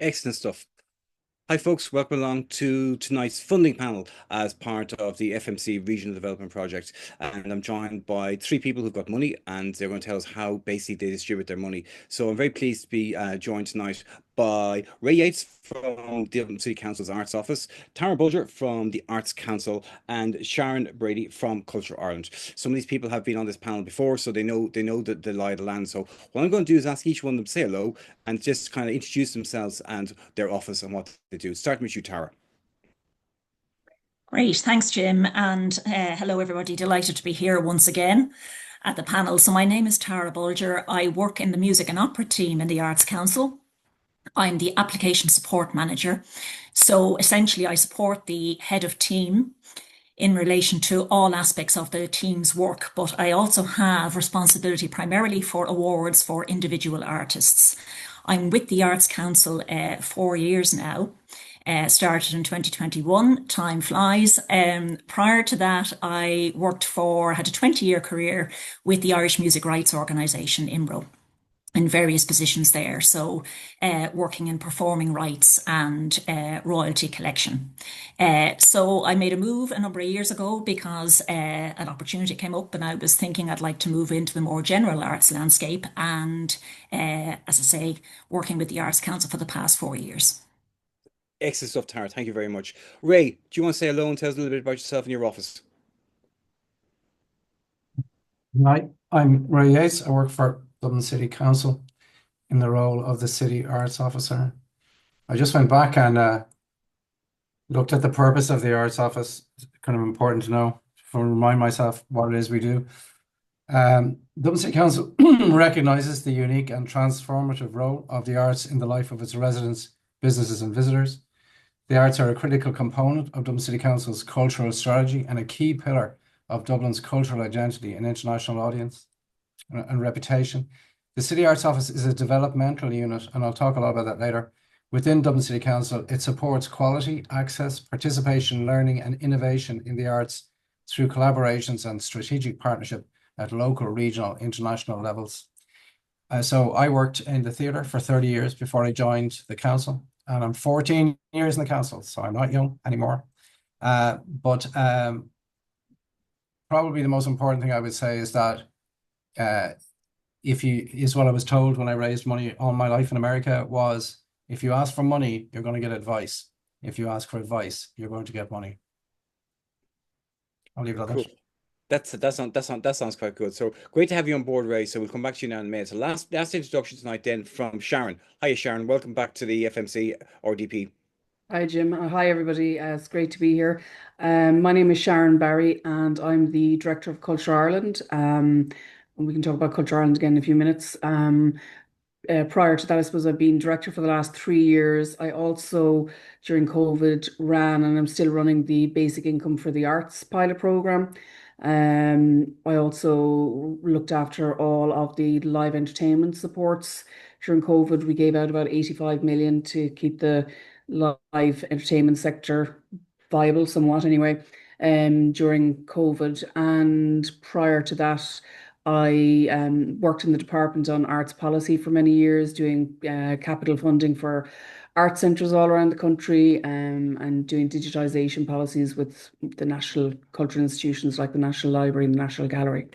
Excellent stuff. Hi, folks. Welcome along to tonight's funding panel as part of the FMC Regional Development Project. And I'm joined by three people who've got money, and they're going to tell us how basically they distribute their money. So I'm very pleased to be joined tonight by Ray Yeates from the Dublin City Council's Arts Office, Tara Bulger from the Arts Council, and Sharon Barry from Culture Ireland. Some of these people have been on this panel before, so they know the lie of the land. So what I'm going to do is ask each one of them to say hello and just kind of introduce themselves and their office and what they do. Starting with you, Tara. Great, thanks, Jim. And hello, everybody. Delighted to be here once again at the panel. So, my name is Tara Bulger. I work in the Music and Opera team in the Arts Council. I'm the application support manager. So, essentially, I support the head of team in relation to all aspects of the team's work, but I also have responsibility primarily for awards for individual artists. I'm with the Arts Council 4 years now. Started in 2021. Time flies. Prior to that, had a 20-year career with the Irish Music Rights Organisation, IMRO, in various positions there. So, working in performing rights and royalty collection. So, I made a move a number of years ago because an opportunity came up and I was thinking I'd like to move into the more general arts landscape. And as I say, working with the Arts Council for the past 4 years. Excellent stuff, Tara. Thank you very much. Ray, do you want to say hello and tell us a little bit about yourself and your office? Hi, I'm Ray Yeates. I work for Dublin City Council in the role of the City Arts Officer. I just went back and looked at the purpose of the Arts Office. It's kind of important to know, to remind myself what it is we do. Dublin City Council recognises the unique and transformative role of the arts in the life of its residents, businesses and visitors. The arts are a critical component of Dublin City Council's cultural strategy and a key pillar of Dublin's cultural identity and international audience and reputation. The City Arts Office is a developmental unit, and I'll talk a lot about that later. Within Dublin City Council, it supports quality, access, participation, learning, and innovation in the arts through collaborations and strategic partnership at local, regional, international levels. So I worked in the theatre for 30 years before I joined the council, and I'm 14 years in the council, so I'm not young anymore. But probably the most important thing I would say is that is what I was told when I raised money all my life in America was, if you ask for money, you're going to get advice. If you ask for advice, you're going to get money. I'll leave it at Cool. that. That sounds quite good. So great to have you on board, Ray. So we'll come back to you now in a minute. So last introduction tonight then from Sharon. Hiya, Sharon. Welcome back to the FMC RDP. Hi, Jim. Hi, everybody. It's great to be here. My name is Sharon Barry, and I'm the Director of Culture Ireland. And we can talk about Culture Ireland again in a few minutes. Prior to that, I suppose I've been director for the last 3 years. I also, during COVID, ran and I'm still running the Basic Income for the Arts pilot program. I also looked after all of the live entertainment supports. During COVID, we gave out about 85 million to keep the live entertainment sector viable somewhat anyway, during COVID. And prior to that, I worked in the department on arts policy for many years, doing capital funding for art centres all around the country, and doing digitisation policies with the national cultural institutions like the National Library and the National Gallery.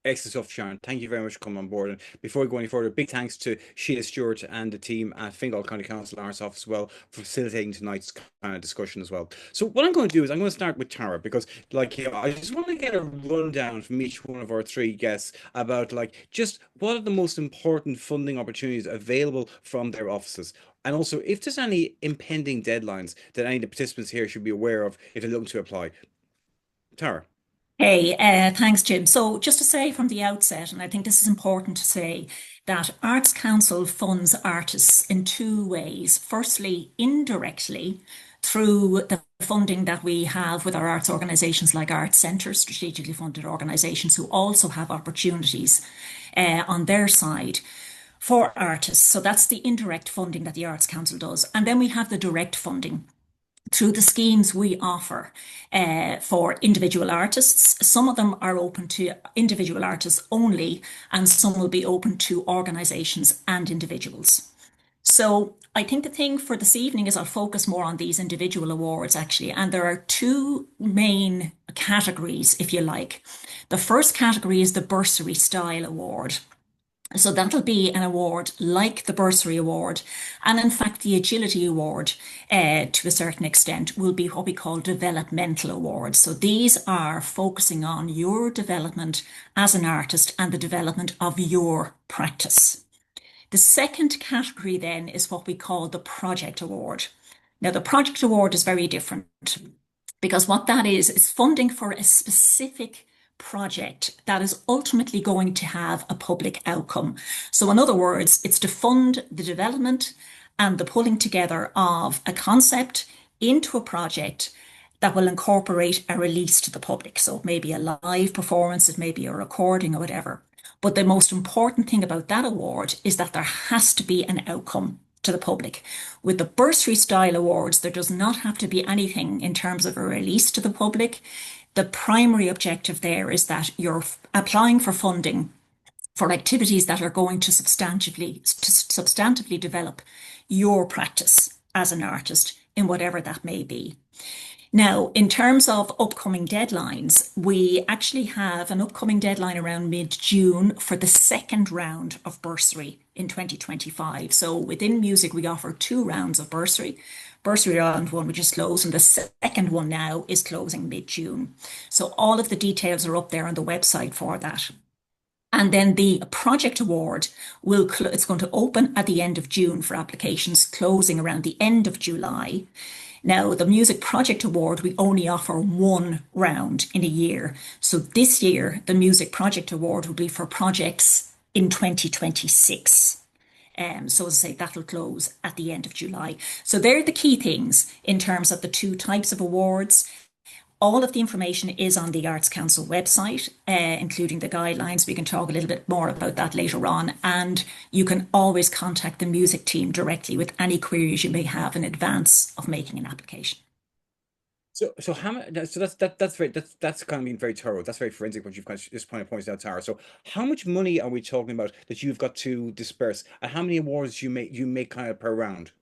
Excellent stuff, Sharon. Thank you very much for coming on board. And before we go any further, big thanks to Sheila Stewart and the team at Fingal County Council Arts Office as well for facilitating tonight's kind of discussion as well. So what I'm going to do is I'm going to start with Tara because, like, I just want to get a rundown from each one of our three guests about, like, just what are the most important funding opportunities available from their offices. And also, if there's any impending deadlines that any of the participants here should be aware of if they're looking to apply. Tara. Hey, thanks, Jim. So, just to say from the outset, and I think this is important to say, that Arts Council funds artists in two ways. Firstly, indirectly, through the funding that we have with our arts organisations like arts centres, strategically funded organisations who also have opportunities on their side for artists. So that's the indirect funding that the Arts Council does. And then we have the direct funding through the schemes we offer for individual artists. Some of them are open to individual artists only, and some will be open to organisations and individuals. So I think the thing for this evening is I'll focus more on these individual awards actually. And there are two main categories, if you like. The first category is the Bursary Style Award. So that'll be an award like the Bursary Award. And in fact, the Agility Award, to a certain extent, will be what we call developmental awards. So these are focusing on your development as an artist and the development of your practice. The second category then is what we call the Project Award. Now, the Project Award is very different because what that is funding for a specific project that is ultimately going to have a public outcome. So in other words, it's to fund the development and the pulling together of a concept into a project that will incorporate a release to the public. So it may be a live performance, it may be a recording or whatever. But the most important thing about that award is that there has to be an outcome to the public. With the Bursary Style Awards, there does not have to be anything in terms of a release to the public. The primary objective there is that you're applying for funding for activities that are going to substantively develop your practice as an artist in whatever that may be. Now, in terms of upcoming deadlines, we actually have an upcoming deadline around mid-June for the second round of bursary in 2025. So within music, we offer 2 rounds of bursary. Bursary round 1, which is closed, and the second one now is closing mid-June. So all of the details are up there on the website for that. And then the project award it's going to open at the end of June for applications, closing around the end of July. Now, the Music Project Award, we only offer 1 round in a year. So this year, the Music Project Award will be for projects in 2026. So as I say, that'll close at the end of July. So they're the key things in terms of the 2 types of awards. All of the information is on the Arts Council website, including the guidelines. We can talk a little bit more about that later on. And you can always contact the music team directly with any queries you may have in advance of making an application. So how much? So that's kind of been very thorough. That's very forensic. What you've kind of just pointed out, Tara. So how much money are we talking about that you've got to disperse, and how many awards you make kind of per round?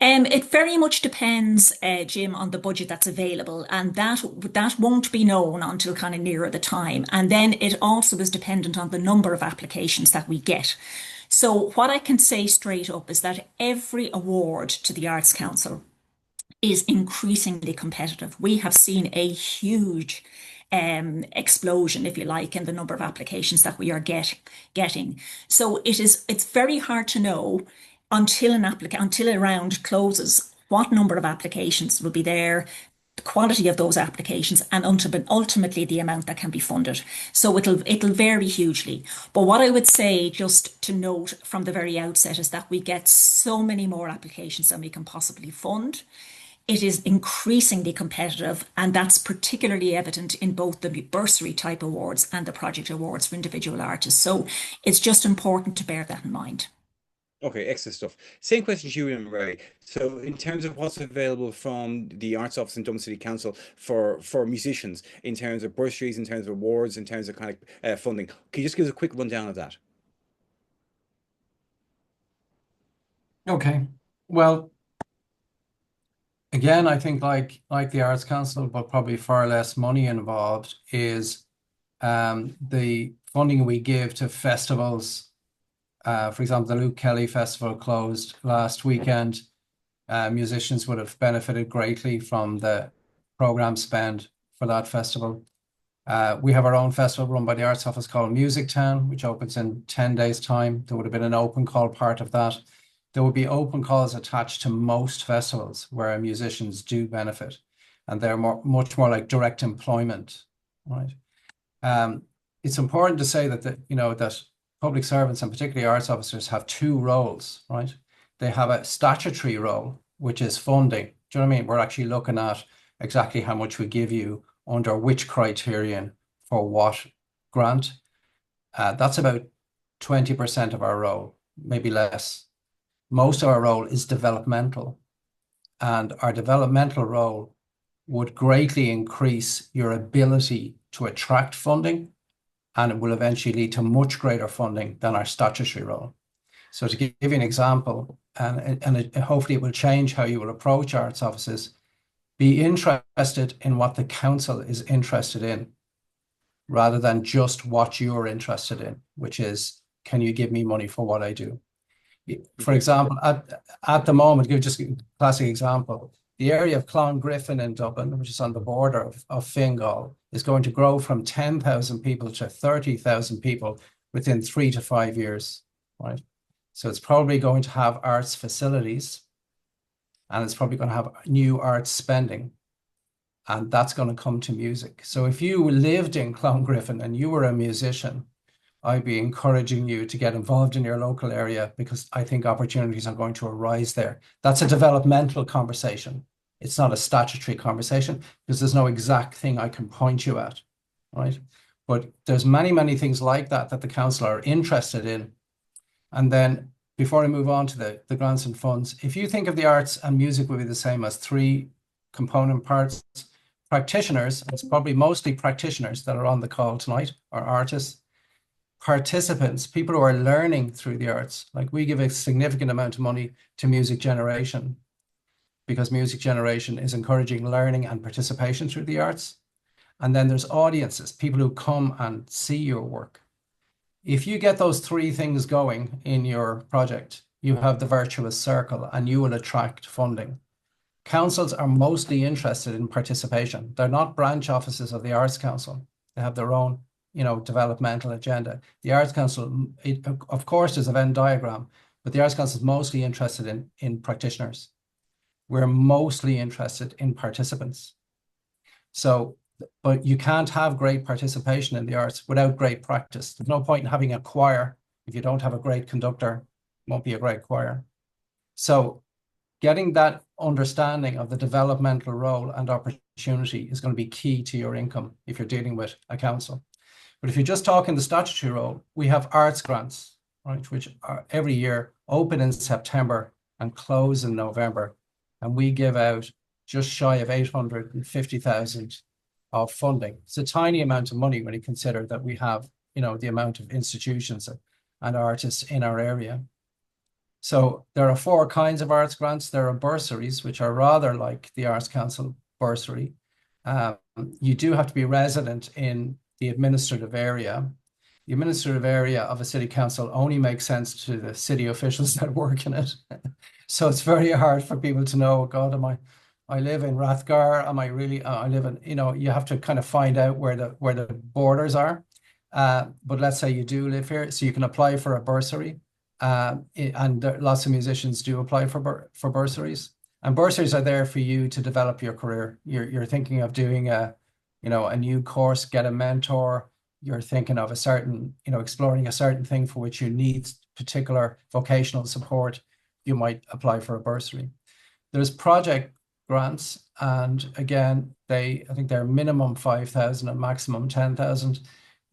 It very much depends, Jim, on the budget that's available, and that won't be known until kind of nearer the time. And then it also is dependent on the number of applications that we get. So what I can say straight up is that every award to the Arts Council is increasingly competitive. We have seen a huge explosion, if you like, in the number of applications that we are getting. So it's very hard to know until a round closes what number of applications will be there, the quality of those applications, and ultimately the amount that can be funded. So it'll vary hugely. But what I would say, just to note from the very outset, is that we get so many more applications than we can possibly fund. It is increasingly competitive, and that's particularly evident in both the bursary type awards and the project awards for individual artists. So it's just important to bear that in mind. Okay, excellent stuff. Same question to you, Ray. So in terms of what's available from the Arts Office in Dublin City Council for musicians, in terms of bursaries, in terms of awards, in terms of kind of funding, can you just give us a quick rundown of that? Okay. Well, again, I think like the Arts Council, but probably far less money involved, is the funding we give to festivals. For example, the Luke Kelly Festival closed last weekend. Musicians would have benefited greatly from the program spend for that festival. We have our own festival run by the Arts Office called Music Town, which opens in 10 days' time. There would have been an open call part of that. There would be open calls attached to most festivals where musicians do benefit, and they're much more like direct employment, right? It's important to say that that public servants, and particularly arts officers, have 2 roles, right? They have a statutory role, which is funding. Do you know what I mean? We're actually looking at exactly how much we give you under which criterion for what grant. That's about 20% of our role, maybe less. Most of our role is developmental, and our developmental role would greatly increase your ability to attract funding, and it will eventually lead to much greater funding than our statutory role. So to give you an example, and hopefully it will change how you will approach arts offices, be interested in what the council is interested in, rather than just what you're interested in, which is, can you give me money for what I do? For example, at the moment, give just a classic example, the area of Clongriffin in Dublin, which is on the border of Fingal, is going to grow from 10,000 people to 30,000 people within 3 to 5 years, right? So it's probably going to have arts facilities, and it's probably going to have new arts spending, and that's going to come to music. So if you lived in Clongriffin and you were a musician, I'd be encouraging you to get involved in your local area, because I think opportunities are going to arise there. That's a developmental conversation. It's not a statutory conversation, because there's no exact thing I can point you at, right? But there's many, many things like that that the council are interested in. And then before I move on to the grants and funds, if you think of the arts and music will be the same as 3 component parts, practitioners, it's probably mostly practitioners that are on the call tonight, or artists. Participants, people who are learning through the arts, like we give a significant amount of money to music generation, because music generation is encouraging learning and participation through the arts. And then there's audiences, people who come and see your work. If you get those 3 things going in your project, you have the virtuous circle and you will attract funding. Councils are mostly interested in participation. They're not branch offices of the Arts Council. They have their own, developmental agenda. The Arts Council, of course, there's a Venn diagram, but the Arts Council is mostly interested in practitioners. We're mostly interested in participants. So, but you can't have great participation in the arts without great practice. There's no point in having a choir if you don't have a great conductor. It won't be a great choir. So getting that understanding of the developmental role and opportunity is going to be key to your income if you're dealing with a council. But if you're just talking the statutory role, we have arts grants, right, which are every year open in September and close in November. And we give out just shy of 850,000 of funding. It's a tiny amount of money when you consider that we have, the amount of institutions and artists in our area. So there are 4 kinds of arts grants. There are bursaries, which are rather like the Arts Council bursary. You do have to be resident in the administrative area. The administrative area of a city council only makes sense to the city officials that work in it. So it's very hard for people to know, God, I live in Rathgar, am I really, I live in, you have to kind of find out where the borders are. But let's say you do live here, so you can apply for a bursary. And lots of musicians do apply for bursaries. And bursaries are there for you to develop your career. You're thinking of doing a new course, get a mentor. You're thinking of a certain, exploring a certain thing for which you need particular vocational support. You might apply for a bursary. There's project grants, and again, I think they're minimum 5,000 and maximum 10,000.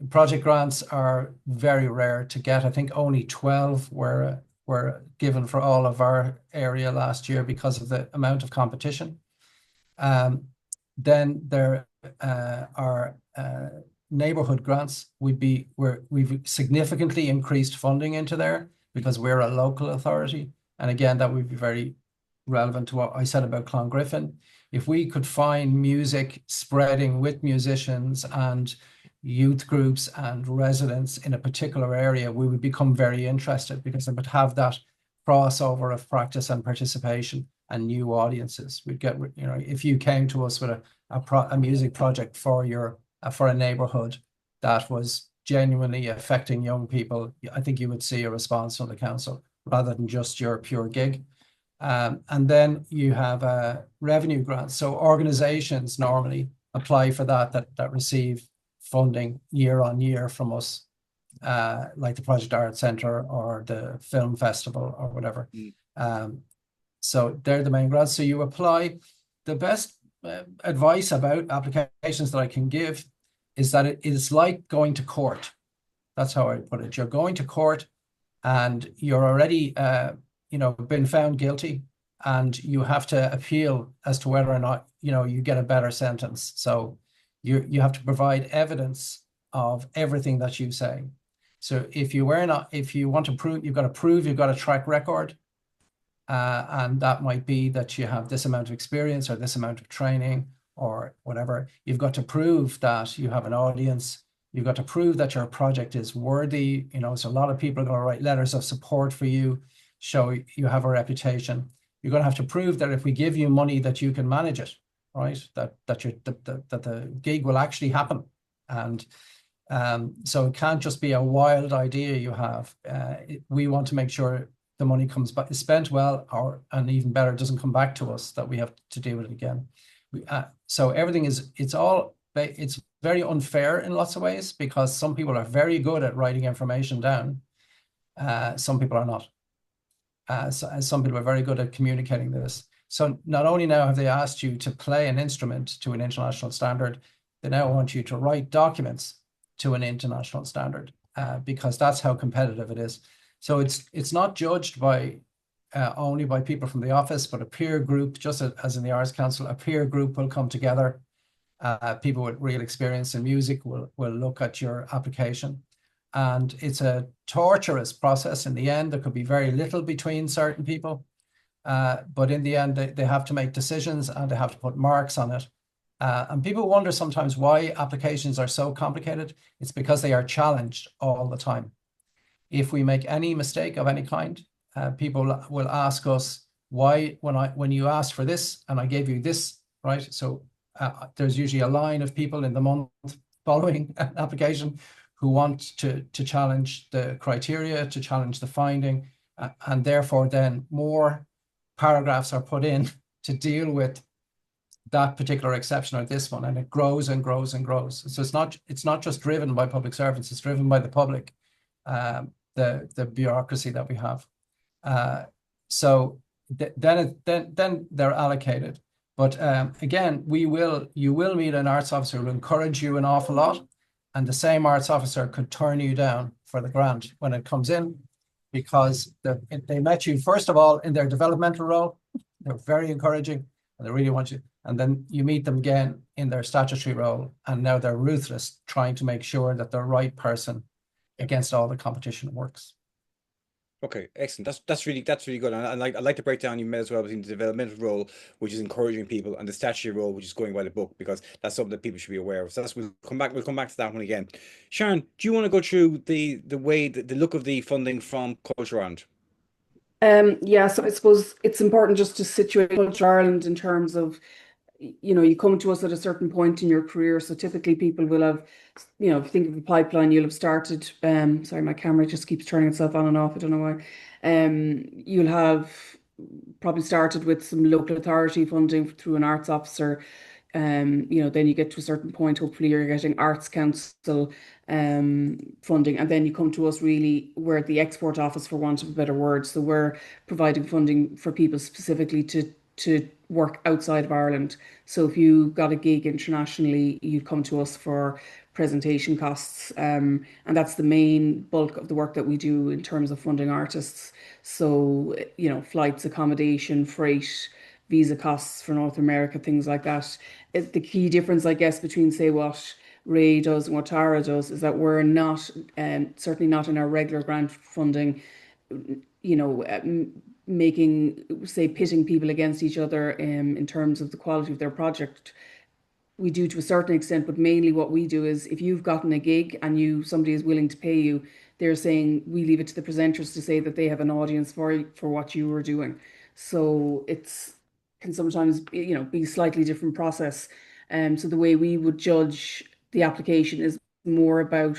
Project grants are very rare to get. I think only 12 were given for all of our area last year because of the amount of competition. Then there are neighbourhood grants. We've significantly increased funding into there because we're a local authority. And again, that would be very relevant to what I said about Clongriffin. If we could find music spreading with musicians and youth groups and residents in a particular area, we would become very interested because it would have that crossover of practice and participation and new audiences. We'd get, if you came to us with a music project for a neighborhood that was genuinely affecting young people, I think you would see a response from the council rather than just your pure gig. And then you have revenue grants. So organizations normally apply for that receive funding year on year from us, like the Project Art Centre or the Film Festival or whatever. So they're the main grants. So you apply. The best advice about applications that I can give is that it is like going to court. That's how I put it. You're going to court and you're already been found guilty, and you have to appeal as to whether or not you get a better sentence. So you have to provide evidence of everything that you say. So if you want to prove, you've got to prove you've got a track record. And that might be that you have this amount of experience or this amount of training or whatever. You've got to prove that you have an audience. You've got to prove that your project is worthy. So a lot of people are going to write letters of support for you, show you have a reputation. You're going to have to prove that if we give you money that you can manage it, right? That the gig will actually happen. And so it can't just be a wild idea you have. We want to make sure the money is spent well, and even better, doesn't come back to us, that we have to deal with it again. So everything it's very unfair in lots of ways, because some people are very good at writing information down. Some people are not. Some people are very good at communicating this. So not only now have they asked you to play an instrument to an international standard, they now want you to write documents to an international standard, because that's how competitive it is. So it's not judged by only by people from the office, but a peer group, just as in the Arts Council, a peer group will come together. People with real experience in music will look at your application. And it's a torturous process. In the end, there could be very little between certain people. But in the end, they have to make decisions and they have to put marks on it. And people wonder sometimes why applications are so complicated. It's because they are challenged all the time. If we make any mistake of any kind, people will ask us why, when you asked for this and I gave you this, right? So there's usually a line of people in the month following an application who want to challenge the criteria, to challenge the finding, and therefore then more paragraphs are put in to deal with that particular exception or this one, and it grows and grows and grows. So it's not just driven by public servants; it's driven by the public, the bureaucracy that we have. So then they're allocated. But again, you will meet an arts officer who will encourage you an awful lot, and the same arts officer could turn you down for the grant when it comes in, because they met you first of all in their developmental role. They're very encouraging and they really want you. And then you meet them again in their statutory role, and now they're ruthless, trying to make sure that the right person against all the competition works. Okay, excellent. That's really good. And I like the breakdown you made as well between the developmental role, which is encouraging people, and the statutory role, which is going by the book, because that's something that people should be aware of. So we'll come back to that one again. Sharon, do you want to go through the look of the funding from Culture Ireland? Yeah, so I suppose it's important just to situate Culture Ireland in terms of, you come to us at a certain point in your career. So typically people will have, if you think of a pipeline, you'll have started, sorry, my camera just keeps turning itself on and off. I don't know why. You'll have probably started with some local authority funding through an arts officer. Then you get to a certain point, hopefully you're getting Arts Council funding, and then you come to us, really, we're the export office, for want of a better word. So we're providing funding for people specifically to work outside of Ireland. So if you got a gig internationally, you'd come to us for presentation costs. And that's the main bulk of the work that we do in terms of funding artists. So, flights, accommodation, freight, visa costs for North America, things like that. The key difference, I guess, between, say, what Ray does and what Tara does is that we're not, certainly not in our regular grant funding, pitting people against each other in terms of the quality of their project. We do to a certain extent, but mainly what we do is, if you've gotten a gig and somebody is willing to pay you, they're saying we leave it to the presenters to say that they have an audience for what you were doing. So can sometimes be a slightly different process. So the way we would judge the application is more about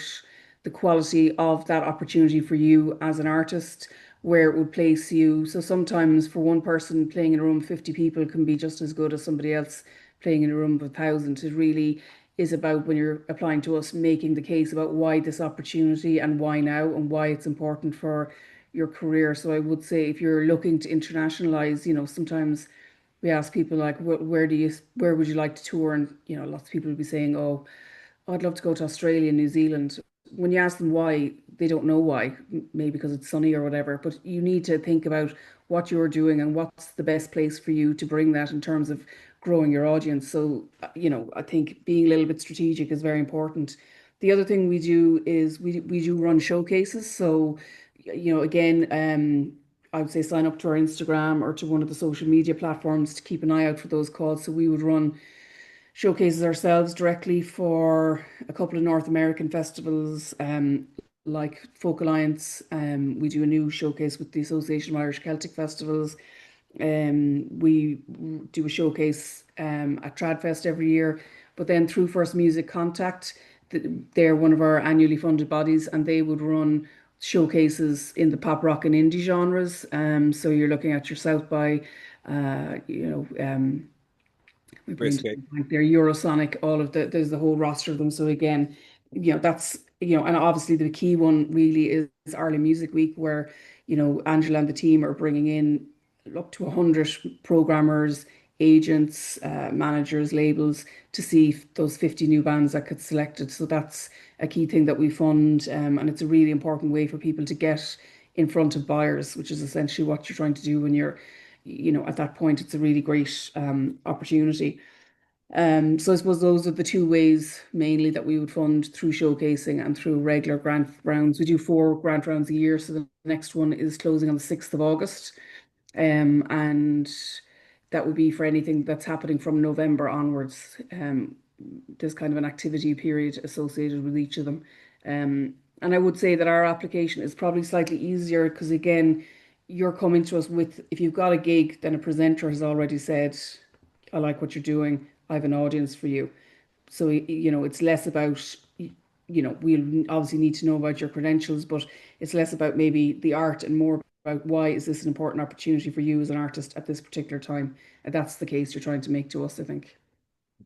the quality of that opportunity for you as an artist, where it would place you. So sometimes for one person playing in a room of 50 people can be just as good as somebody else playing in a room of 1,000. It really is about, when you're applying to us, making the case about why this opportunity and why now and why it's important for your career. So I would say, if you're looking to internationalize, sometimes we ask people like, where would you like to tour? And, lots of people will be saying, oh, I'd love to go to Australia and New Zealand. When you ask them why, they don't know why, maybe because it's sunny or whatever, but you need to think about what you're doing and what's the best place for you to bring that in terms of growing your audience. So, I think being a little bit strategic is very important. The other thing we do is we do run showcases. So, again, I would say sign up to our Instagram or to one of the social media platforms to keep an eye out for those calls. So we would run showcases ourselves directly for a couple of North American festivals, like Folk Alliance. We do a new showcase with the Association of Irish Celtic Festivals. We do a showcase at Tradfest every year, but then through First Music Contact, they're one of our annually funded bodies, and they would run showcases in the pop, rock, and indie genres. So you're looking at your South by, uh, you know, um, my brain's Brisket. blank there, Eurosonic, all of there's the whole roster of them. So again, that's, and obviously the key one really is Ireland Music Week, where, Angela and the team are bringing in up to 100 programmers, agents, managers, labels to see those 50 new bands that get selected. So that's a key thing that we fund, and it's a really important way for people to get in front of buyers, which is essentially what you're trying to do when you're, at that point. It's a really great opportunity. So I suppose those are the two ways mainly that we would fund, through showcasing and through regular grant rounds. We do 4 grant rounds a year, so the next one is closing on the 6th of August. And that would be for anything that's happening from November onwards. There's kind of an activity period associated with each of them. And I would say that our application is probably slightly easier because, again, you're coming to us with, if you've got a gig, then a presenter has already said, I like what you're doing, I have an audience for you. So, it's less about, we'll obviously need to know about your credentials, but it's less about maybe the art and more about why is this an important opportunity for you as an artist at this particular time. And that's the case you're trying to make to us, I think.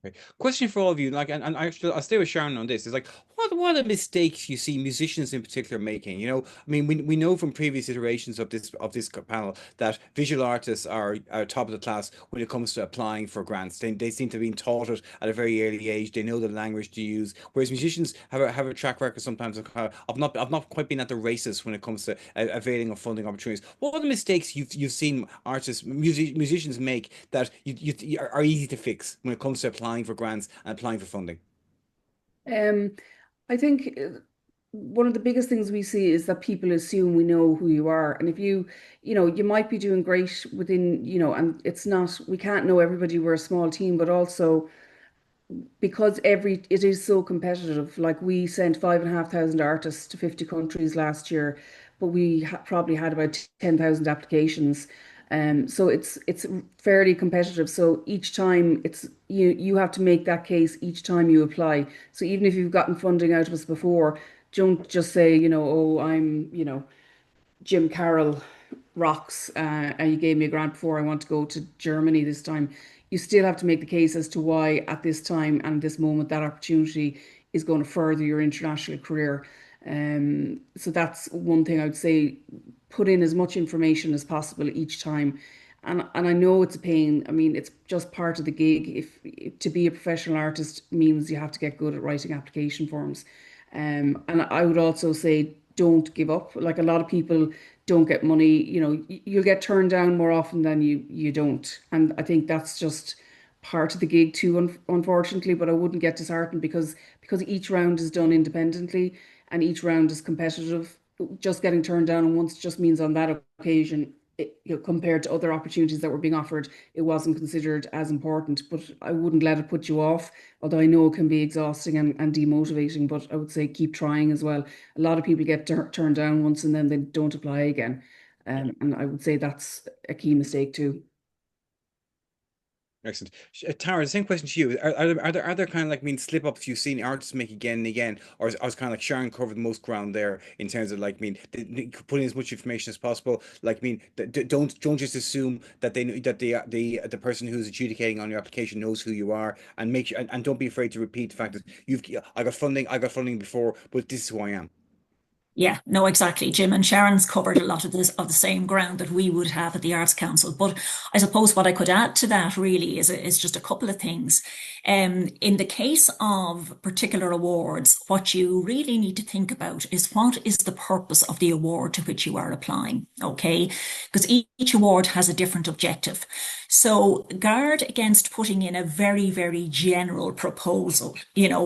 Okay. Question for all of you, like, and actually, I'll stay with Sharon on this. Is like, what are the mistakes you see musicians in particular making? I mean, we know from previous iterations of this panel that visual artists are top of the class when it comes to applying for grants. They seem to have been taught it at a very early age. They know the language to use, whereas musicians have a track record sometimes of not quite being at the races when it comes to availing of funding opportunities. What are the mistakes you've seen musicians make that are easy to fix when it comes to applying for grants and applying for funding? Um, I think one of the biggest things we see is that people assume we know who you are. And if you might be doing great within, and it's not, we can't know everybody. We're a small team, but also because it is so competitive. Like, we sent 5,500 artists to 50 countries last year, but we probably had about 10,000 applications. So it's fairly competitive. So each time you have to make that case each time you apply. So even if you've gotten funding out of us before, don't just say, oh, I'm, Jim Carroll rocks, and you gave me a grant before, I want to go to Germany this time. You still have to make the case as to why at this time and this moment that opportunity is going to further your international career. So that's one thing I would say, put in as much information as possible each time. And I know it's a pain. I mean, it's just part of the gig. If to be a professional artist means you have to get good at writing application forms. And I would also say, don't give up. Like, a lot of people don't get money, you'll get turned down more often than you don't. And I think that's just part of the gig too, unfortunately. But I wouldn't get disheartened because each round is done independently and each round is competitive. Just getting turned down once just means on that occasion, compared to other opportunities that were being offered, it wasn't considered as important. But I wouldn't let it put you off, although I know it can be exhausting and demotivating. But I would say keep trying as well. A lot of people get turned down once and then they don't apply again. And I would say that's a key mistake too. Excellent. Tara, the same question to you. Are there kind of like, slip ups you've seen artists make again and again, or is kind of like Sharon covered the most ground there in terms of like, putting as much information as possible. Like, don't just assume that they know that the person who's adjudicating on your application knows who you are, and make sure, and don't be afraid to repeat the fact that I got funding before, but this is who I am. Yeah, no, exactly. Jim and Sharon's covered a lot of this of the same ground that we would have at the Arts Council. But I suppose what I could add to that really is just a couple of things. In the case of particular awards, what you really need to think about is what is the purpose of the award to which you are applying, okay? Because each award has a different objective. So guard against putting in a very, very general proposal,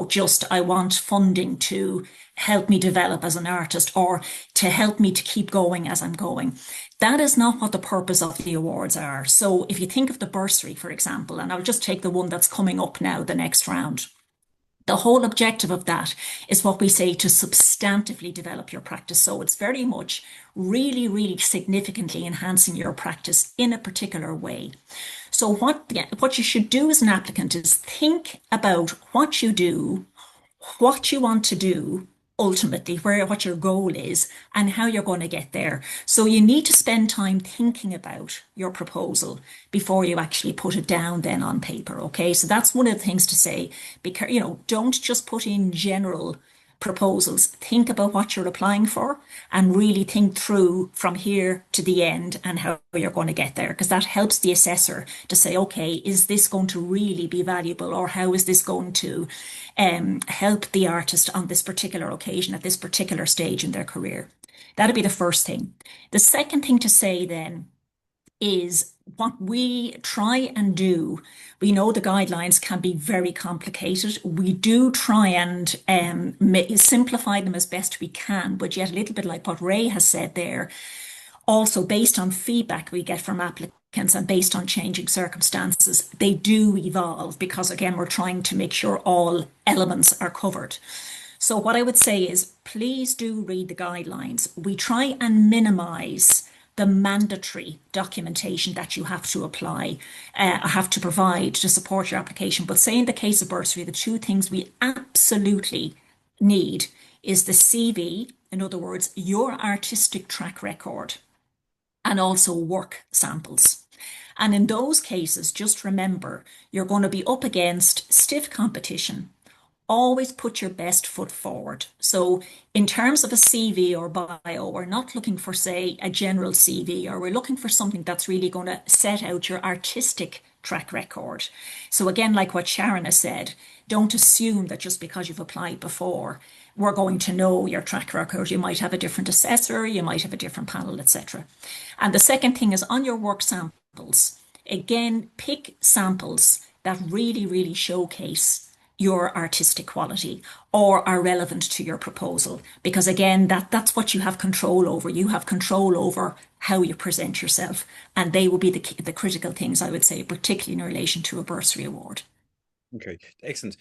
just I want funding to help me develop as an artist or to help me to keep going as I'm going. That is not what the purpose of the awards are. So if you think of the bursary, for example, and I'll just take the one that's coming up now, the next round. The whole objective of that is what we say to substantively develop your practice. So it's very much really, really significantly enhancing your practice in a particular way. So what you should do as an applicant is think about what you do, what you want to do ultimately, what your goal is and how you're going to get there. So you need to spend time thinking about your proposal before you actually put it down then on paper. Okay. So that's one of the things to say, because, don't just put in general proposals. Think about what you're applying for and really think through from here to the end and how you're going to get there, because that helps the assessor to say, okay, is this going to really be valuable, or how is this going to help the artist on this particular occasion at this particular stage in their career? That'd be the first thing. The second thing to say then is what we try and do. We know the guidelines can be very complicated. We do try and simplify them as best we can, but yet a little bit like what Ray has said there, also based on feedback we get from applicants and based on changing circumstances, they do evolve because, again, we're trying to make sure all elements are covered. So what I would say is please do read the guidelines. We try and minimise the mandatory documentation that you have to have to provide to support your application. But say in the case of bursary, the two things we absolutely need is the CV, in other words, your artistic track record, and also work samples. And in those cases, just remember, you're going to be up against stiff competition. Always put your best foot forward. So in terms of a CV or bio, we're not looking for, say, a general CV, or we're looking for something that's really going to set out your artistic track record. So again, like what Sharon has said, don't assume that just because you've applied before, we're going to know your track record. You might have a different assessor, you might have a different panel, etc. And the second thing is on your work samples. Again, pick samples that really, really showcase your artistic quality or are relevant to your proposal, because again, that's what you have control over. You have control over how you present yourself, and they will be the critical things, I would say, particularly in relation to a bursary award. Okay, excellent.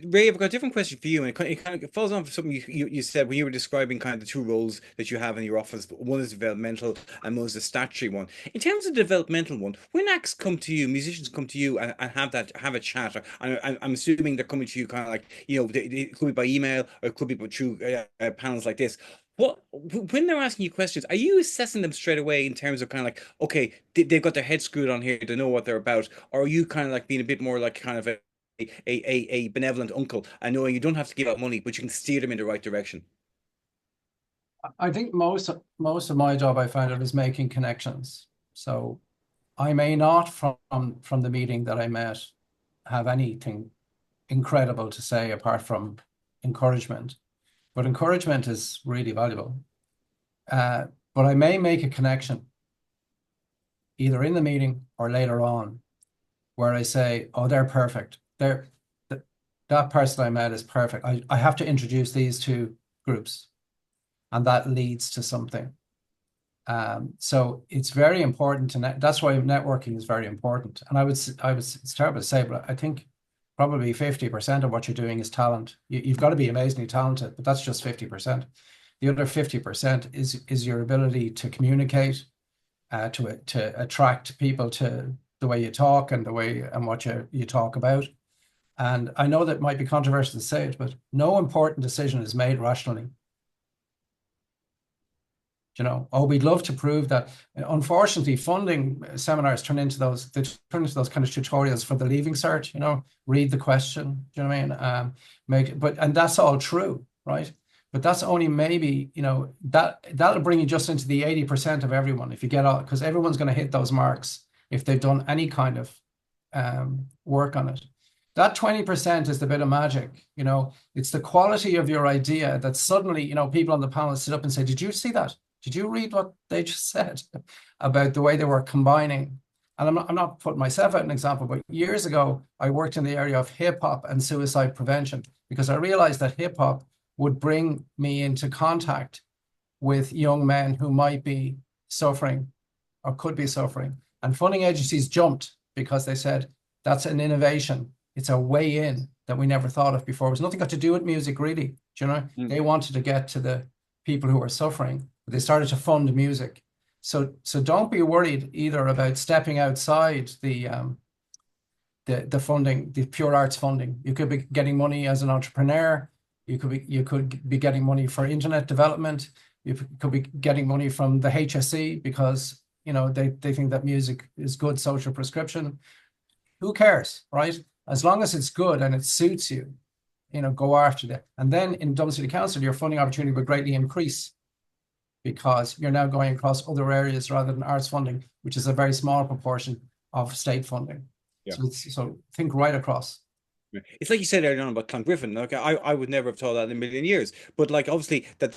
Ray, I've got a different question for you, and it kind of falls on for something you said when you were describing kind of the two roles that you have in your office. One is developmental and one is the statutory one. In terms of the developmental one, when acts come to you, musicians come to you and have a chat, I'm assuming they're coming to you kind of like, it could be by email or it could be through panels like this. When they're asking you questions, are you assessing them straight away in terms of kind of like, okay, they've got their head screwed on here, they know what they're about, or are you kind of like being a bit more like kind of a benevolent uncle and knowing you don't have to give out money, but you can steer them in the right direction? I think most of my job, I find it, is making connections. So I may not from the meeting that I met have anything incredible to say apart from encouragement, but encouragement is really valuable. But I may make a connection either in the meeting or later on where I say, oh, they're perfect. That person I met is perfect. I have to introduce these two groups, and that leads to something. So it's very important that's why networking is very important. And it's terrible to say, but I think probably 50% of what you're doing is talent. You've got to be amazingly talented, but that's just 50%. The other 50% is your ability to communicate, to attract people to the way you talk and what you talk about. And I know that might be controversial to say it, but no important decision is made rationally. We'd love to prove that. Unfortunately, funding seminars turn into those kind of tutorials for the Leaving Cert. Read the question. Do you know what I mean? And that's all true, right? but that's only maybe, that'll bring you just into the 80% of everyone if you get all, because everyone's going to hit those marks if they've done any kind of work on it. That 20% is the bit of magic, it's the quality of your idea that suddenly, people on the panel sit up and say, did you see that? Did you read what they just said about the way they were combining? And I'm not putting myself out an example, but years ago, I worked in the area of hip hop and suicide prevention because I realized that hip hop would bring me into contact with young men who might be suffering or could be suffering. And funding agencies jumped because they said, that's an innovation. It's a way in that we never thought of before. It was nothing got to do with music, really. They wanted to get to the people who were suffering. But they started to fund music. So don't be worried either about stepping outside the funding, the pure arts funding. You could be getting money as an entrepreneur. You could be getting money for internet development. You could be getting money from the HSE because they think that music is good social prescription. Who cares, right? As long as it's good and it suits you, go after that. And then in Dublin City Council, your funding opportunity will greatly increase because you're now going across other areas rather than arts funding, which is a very small proportion of state funding. Yeah. So think right across. It's like you said earlier on about Clongriffin. Like I would never have thought that in a million years. But like obviously that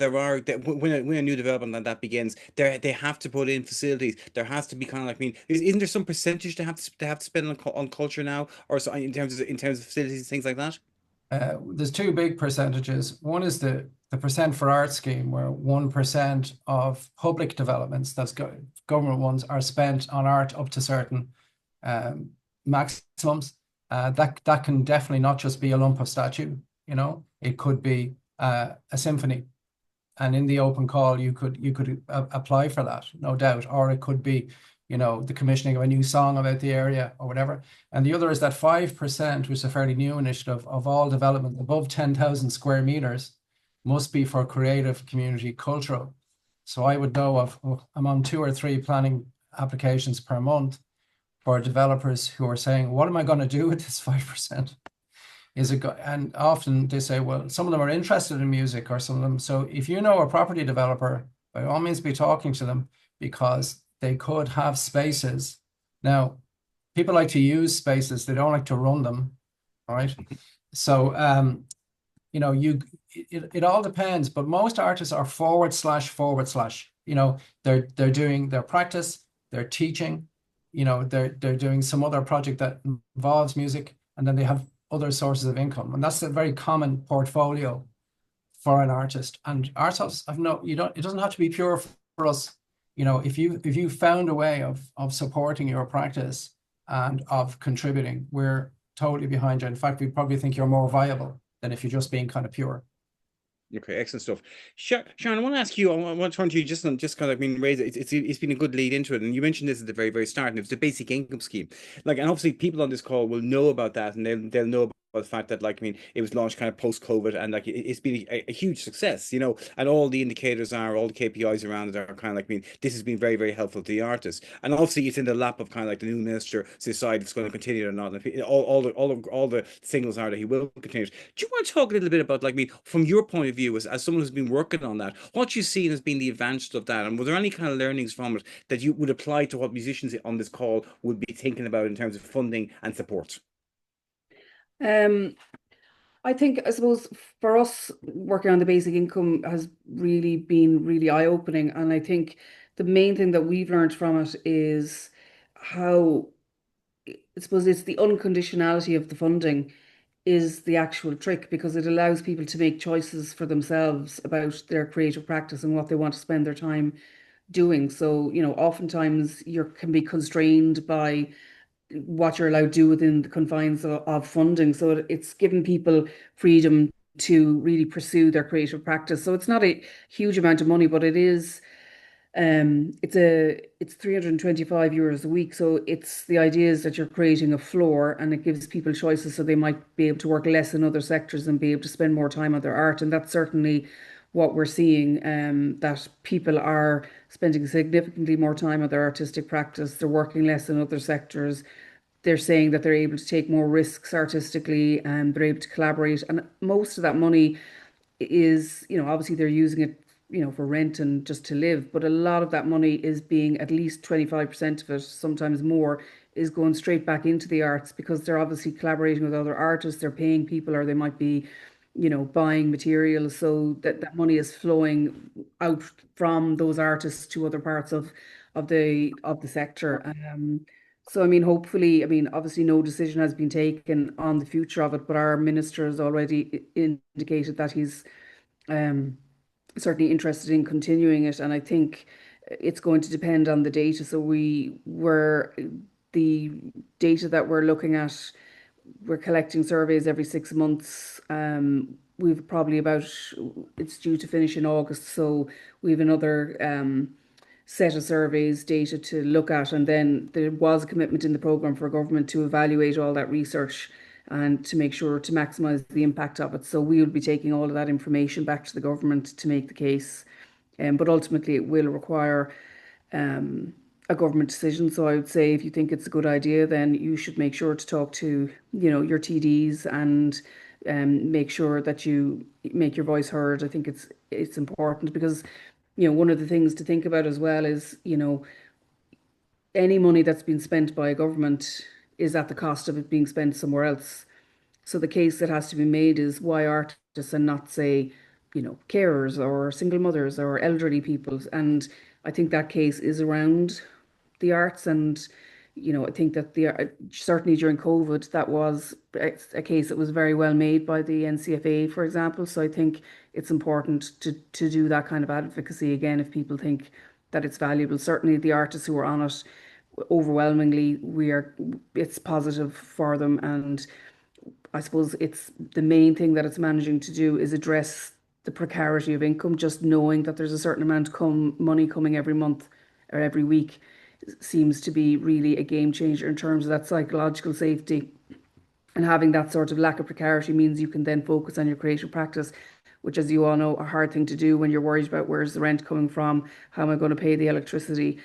when a new development that begins, they have to put in facilities. There has to be kind of like isn't there some percentage they have to spend on culture now, or so in terms of facilities and things like that? There's two big percentages. One is the percent for art scheme, where 1% of public developments, that's government ones, are spent on art up to certain maximums. That can definitely not just be a lump of statue, it could be a symphony, and in the open call you could apply for that, no doubt, or it could be the commissioning of a new song about the area or whatever. And the other is that 5%, which is a fairly new initiative, of all development above 10,000 square meters must be for creative community cultural. So I would know I'm on 2 or 3 planning applications per month for developers who are saying, what am I going to do with this 5%? And often they say, well, some of them are interested in music or some of them. So if you know a property developer, by all means be talking to them because they could have spaces. Now, people like to use spaces. They don't like to run them. All right. So, it all depends, but most artists are forward slash. They're doing their practice, they're teaching, they're doing some other project that involves music, and then they have other sources of income, and that's a very common portfolio for an artist. And ourselves, it doesn't have to be pure for us. If you found a way of supporting your practice and of contributing, we're totally behind you. In fact, we probably think you're more viable than if you're just being kind of pure. Okay, excellent stuff. Sharon, I want to ask you, I want to turn to you just kind of raise it. It's been a good lead into it. And you mentioned this at the very, very start, and it was the basic income scheme. And obviously people on this call will know about that, and they'll know about the fact that it was launched kind of post-COVID, and it's been a huge success, and all the indicators all the KPIs around it are kind of this has been very, very helpful to the artists. And obviously it's in the lap of kind of the new minister to decide if it's going to continue or not. And all the signals are that he will continue. Do you want to talk a little bit about from your point of view as someone who's been working on that, what you've seen has been the advantage of that, and were there any kind of learnings from it that you would apply to what musicians on this call would be thinking about in terms of funding and support? I suppose for us, working on the basic income has really been really eye-opening. And I think the main thing that we've learned from it is how, I suppose it's the unconditionality of the funding is the actual trick, because it allows people to make choices for themselves about their creative practice and what they want to spend their time doing. So, oftentimes you can be constrained by what you're allowed to do within the confines of funding. So it's given people freedom to really pursue their creative practice. So it's not a huge amount of money, but it is it's 325 euros a week. So it's the idea is that you're creating a floor, and it gives people choices, so they might be able to work less in other sectors and be able to spend more time on their art. And that's certainly what we're seeing, that people are spending significantly more time on their artistic practice. They're working less in other sectors. They're saying that they're able to take more risks artistically, and they're able to collaborate. And most of that money is, obviously they're using it, for rent and just to live, but a lot of that money is being, at least 25% of it, sometimes more, is going straight back into the arts because they're obviously collaborating with other artists, they're paying people, or they might be, buying materials. So that money is flowing out from those artists to other parts of the sector. So I mean, hopefully, I mean, obviously no decision has been taken on the future of it, but our minister has already indicated that he's um, certainly interested in continuing it. And I think it's going to depend on the data. So the data that we're looking at, we're collecting surveys every 6 months. We've probably it's due to finish in August. So we have another set of surveys data to look at. And then there was a commitment in the programme for government to evaluate all that research and to make sure to maximise the impact of it. So we will be taking all of that information back to the government to make the case. But ultimately, it will require a government decision. So I would say if you think it's a good idea, then you should make sure to talk to, your TDs and make sure that you make your voice heard. I think it's important because, one of the things to think about as well is, any money that's been spent by a government is at the cost of it being spent somewhere else. So the case that has to be made is why artists and not, say, carers or single mothers or elderly people. And I think that case is around the arts. And, I think that certainly during COVID, that was a case that was very well made by the NCFA, for example. So I think it's important to do that kind of advocacy again if people think that it's valuable. Certainly the artists who are on it, overwhelmingly, it's positive for them. And I suppose it's the main thing that it's managing to do is address the precarity of income. Just knowing that there's a certain amount of money coming every month or every week seems to be really a game changer in terms of that psychological safety. And having that sort of lack of precarity means you can then focus on your creative practice, which, as you all know, a hard thing to do when you're worried about where's the rent coming from, how am I going to pay the electricity.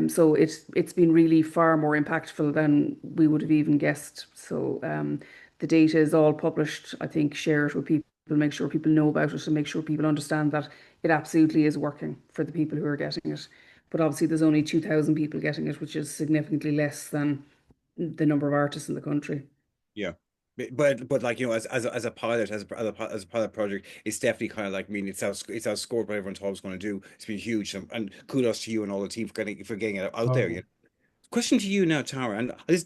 So it's been really far more impactful than we would have even guessed. So the data is all published. I think share it with people, make sure people know about it, and make sure people understand that it absolutely is working for the people who are getting it. But obviously, there's only 2,000 people getting it, which is significantly less than the number of artists in the country. Yeah. But like, as a pilot, as a pilot project, it's definitely kind of like, I mean, it's outscored what everyone thought it was going to do. It's been huge, and kudos to you and all the team for getting it out there. Oh, Question to you now, Tara, and this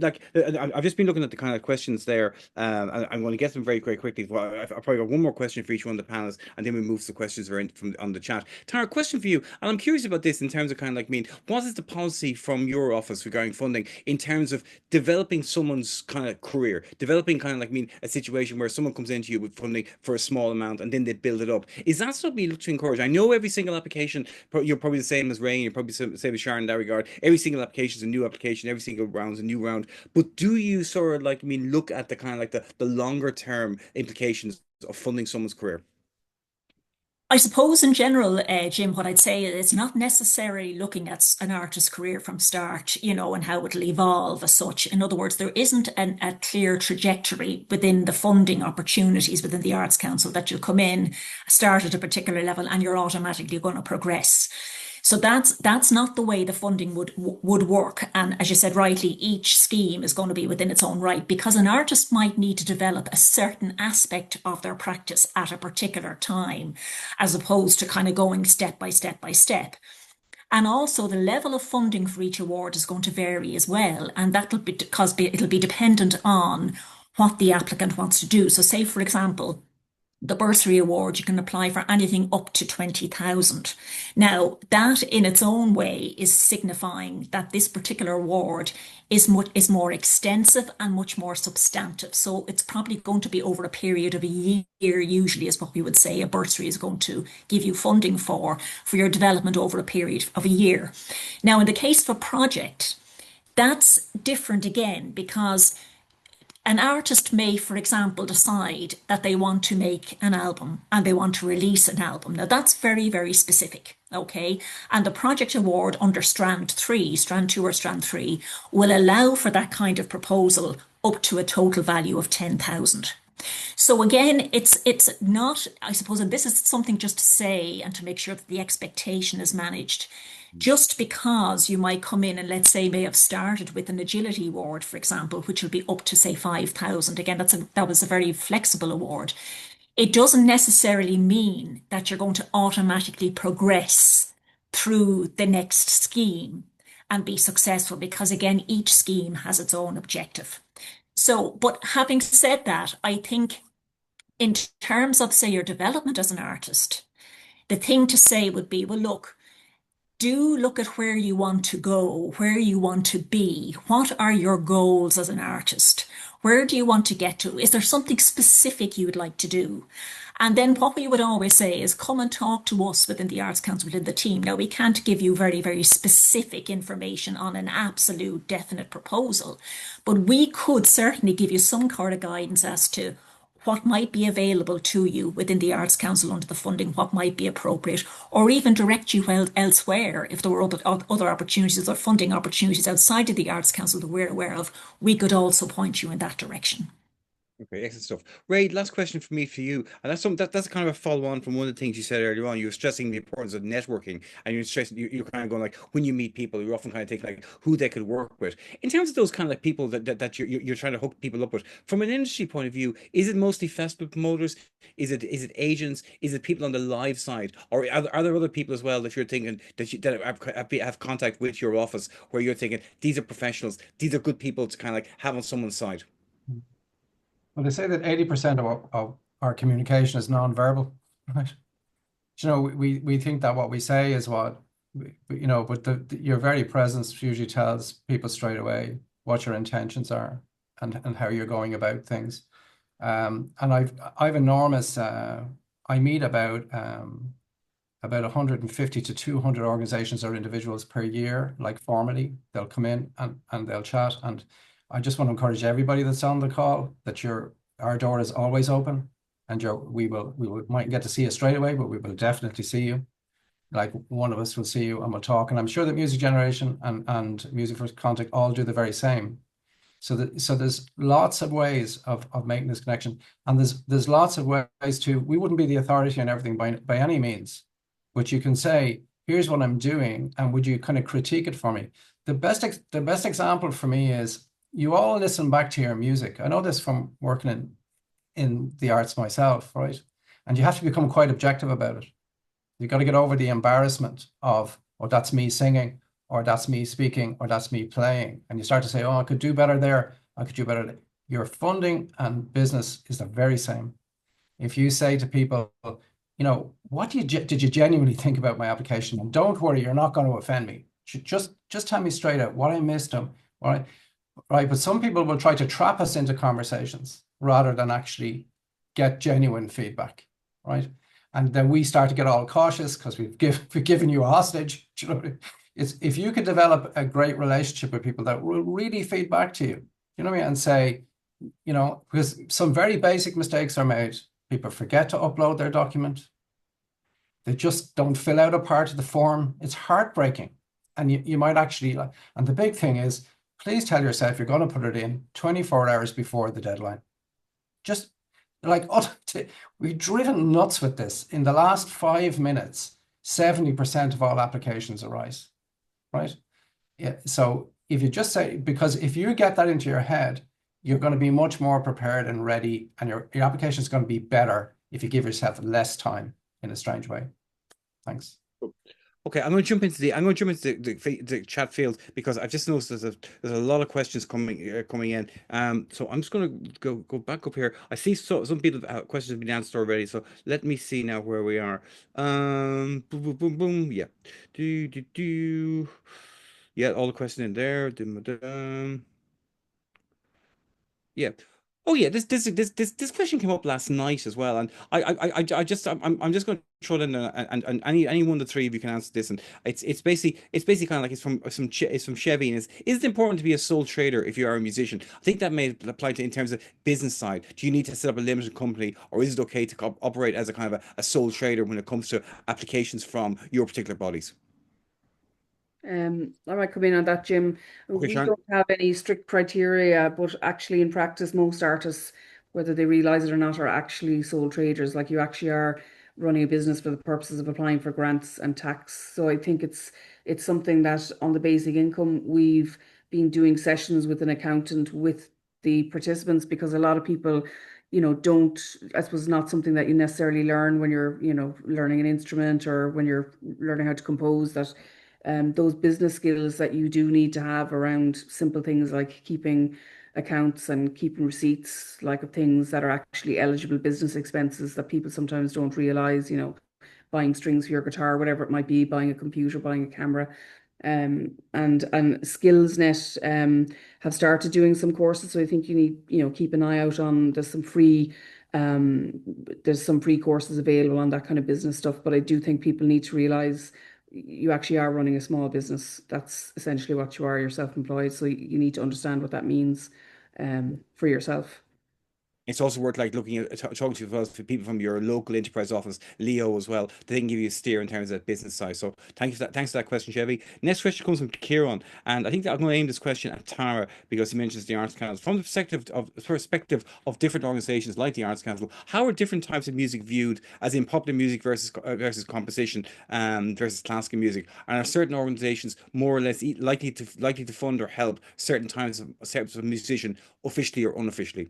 like I've just been looking at the kind of questions there. And I'm going to get them very, very quickly. Well, I've probably got one more question for each one of the panelists, and then we move to the questions from on the chat. Tara, question for you, and I'm curious about this in terms of kind of like, I mean, what is the policy from your office regarding funding in terms of developing someone's kind of career, developing kind of like, I mean, a situation where someone comes into you with funding for a small amount and then they build it up. Is that something you look to encourage? I know every single application, you're probably the same as Ray, you're probably the same as Sharon in that regard. Every single application is a new application, every single round is a new round. But do you sort of like, I mean, look at the kind of like the longer term implications of funding someone's career? I suppose in general, Jim, what I'd say is not necessarily looking at an artist's career from start, and how it'll evolve as such. In other words, there isn't a clear trajectory within the funding opportunities within the Arts Council that you'll come in, start at a particular level, and you're automatically going to progress. So that's not the way the funding would work. And as you said rightly, each scheme is going to be within its own right, because an artist might need to develop a certain aspect of their practice at a particular time, as opposed to kind of going step by step by step. And also the level of funding for each award is going to vary as well. And that'll be because it'll be dependent on what the applicant wants to do. So say, for example, the bursary award, you can apply for anything up to 20,000. Now, that in its own way is signifying that this particular award is more extensive and much more substantive. So it's probably going to be over a period of a year, usually is what we would say a bursary is going to give you funding for your development over a period of a year. Now, in the case of a project, that's different again, because an artist may, for example, decide that they want to make an album and they want to release an album. Now, that's very, very specific, okay? And the project award under Strand 3, Strand 2 or Strand 3, will allow for that kind of proposal up to a total value of 10,000. So again, it's not, I suppose, and this is something just to say and to make sure that the expectation is managed. Just because you might come in and let's say may have started with an agility award, for example, which will be up to say 5,000. Again, that was a very flexible award. It doesn't necessarily mean that you're going to automatically progress through the next scheme and be successful because again, each scheme has its own objective. So, but having said that, I think in terms of, say, your development as an artist, the thing to say would be, well, look, do look at where you want to go, where you want to be. What are your goals as an artist? Where do you want to get to? Is there something specific you would like to do? And then what we would always say is come and talk to us within the Arts Council, within the team. Now, we can't give you very, very specific information on an absolute definite proposal, but we could certainly give you some kind of guidance as to what might be available to you within the Arts Council under the funding, what might be appropriate, or even direct you elsewhere if there were other opportunities or funding opportunities outside of the Arts Council that we're aware of, we could also point you in that direction. Okay, excellent stuff. Ray, last question for me for you, and that's kind of a follow on from one of the things you said earlier on. You were stressing the importance of networking, and you're stressing you're kind of going like when you meet people, you're often kind of thinking like who they could work with. In terms of those kind of like people that you're trying to hook people up with, from an industry point of view, is it mostly festival promoters? Is it agents? Is it people on the live side, or are there other people as well that you're thinking that have contact with your office where you're thinking these are professionals, these are good people to kind of like have on someone's side? Well, they say that 80% of our communication is non-verbal, right? You know, we think that what we say is what, you know, but your very presence usually tells people straight away what your intentions are and how you're going about things. And I've enormous, I meet about 150 to 200 organizations or individuals per year, like formally. They'll come in and they'll chat. And I just want to encourage everybody that's on the call that our door is always open, and we might get to see you straight away, but we will definitely see you. Like one of us will see you and we'll talk. And I'm sure that Music Generation and Music for Contact all do the very same. So there's lots of ways of making this connection, and there's lots of ways to. We wouldn't be the authority on everything by any means, but you can say, here's what I'm doing, and would you kind of critique it for me? The best example for me is you all listen back to your music. I know this from working in the arts myself, right? And you have to become quite objective about it. You've got to get over the embarrassment of, oh, that's me singing, or that's me speaking, or that's me playing. And you start to say, oh, I could do better there. I could do better there. Your funding and business is the very same. If you say to people, you know, what did you genuinely think about my application? And don't worry, you're not going to offend me. Just tell me straight out what I missed them, right? But some people will try to trap us into conversations rather than actually get genuine feedback, right? And then we start to get all cautious because we've given you a hostage. You know, it's if you could develop a great relationship with people that will really feed back to you, you know what I mean, and say, you know, because some very basic mistakes are made. People forget to upload their document. They just don't fill out a part of the form. It's heartbreaking. And you might actually, and the big thing is, please tell yourself you're going to put it in 24 hours before the deadline. Just like, we've driven nuts with this. In the last 5 minutes, 70% of all applications arise, right? Yeah. So if you just say, because if you get that into your head, you're going to be much more prepared and ready, and your application is going to be better if you give yourself less time in a strange way. Thanks. Okay, I'm going to jump into the chat field because I've just noticed there's a lot of questions coming in. So I'm just going to go back up here. I see some people questions have been answered already. So let me see now where we are. Boom, boom, boom, boom. Yeah, yeah, all the questions in there. Yeah. Oh yeah, this question came up last night as well, and I just I'm just going to throw it in and any one of the three of you can answer this, and it's basically kind of like it's from Chevy, and is it important to be a sole trader if you are a musician? I think that may apply to in terms of business side. Do you need to set up a limited company, or is it okay to operate as a kind of a sole trader when it comes to applications from your particular bodies? I might come in on that, Jim. Okay, We Sharon. don't have any strict criteria, but actually in practice, most artists whether they realize it or not, are actually sole traders. Like you actually are running a business for the purposes of applying for grants and tax. So I think it's something that on the basic income, we've been doing sessions with an accountant with the participants, because a lot of people, don't, I suppose, not something that you necessarily learn when you're, learning an instrument or when you're learning how to compose, that those business skills that you do need to have around simple things like keeping accounts and keeping receipts, like of things that are actually eligible business expenses that people sometimes don't realize, buying strings for your guitar, whatever it might be, buying a computer, buying a camera. And SkillsNet have started doing some courses. So I think you need, keep an eye out on, there's some free courses available on that kind of business stuff. But I do think people need to realize you actually are running a small business. That's essentially what you are. You're self-employed. So you need to understand what that means for yourself. It's also worth like looking at talking to well, for people from your local enterprise office, Leo as well. They can give you a steer in terms of that business side. So thank you for that. Thanks for that question, Chevy. Next question comes from Kieran, and I think that I'm going to aim this question at Tara because he mentions the Arts Council from the perspective of different organisations like the Arts Council. How are different types of music viewed, as in popular music versus composition versus classical music? And are certain organisations more or less likely to fund or help certain types of musician officially or unofficially?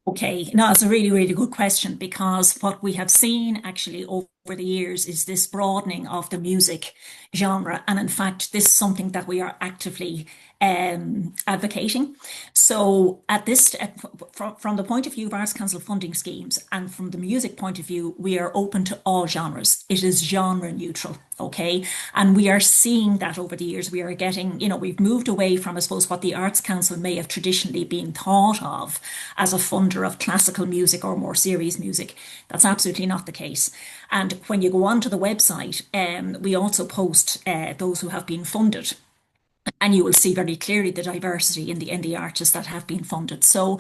Okay, no, it's a really, really good question, because what we have seen actually over the years is this broadening of the music genre. And in fact, this is something that we are actively advocating. So from the point of view of Arts Council funding schemes and from the music point of view, we are open to all genres. It is genre neutral. Okay. And we are seeing that over the years. We are getting, we've moved away from, I suppose, what the Arts Council may have traditionally been thought of as a funder of classical music or more serious music. That's absolutely not the case. And when you go onto the website, we also post those who have been funded. And you will see very clearly the diversity in the artists that have been funded. So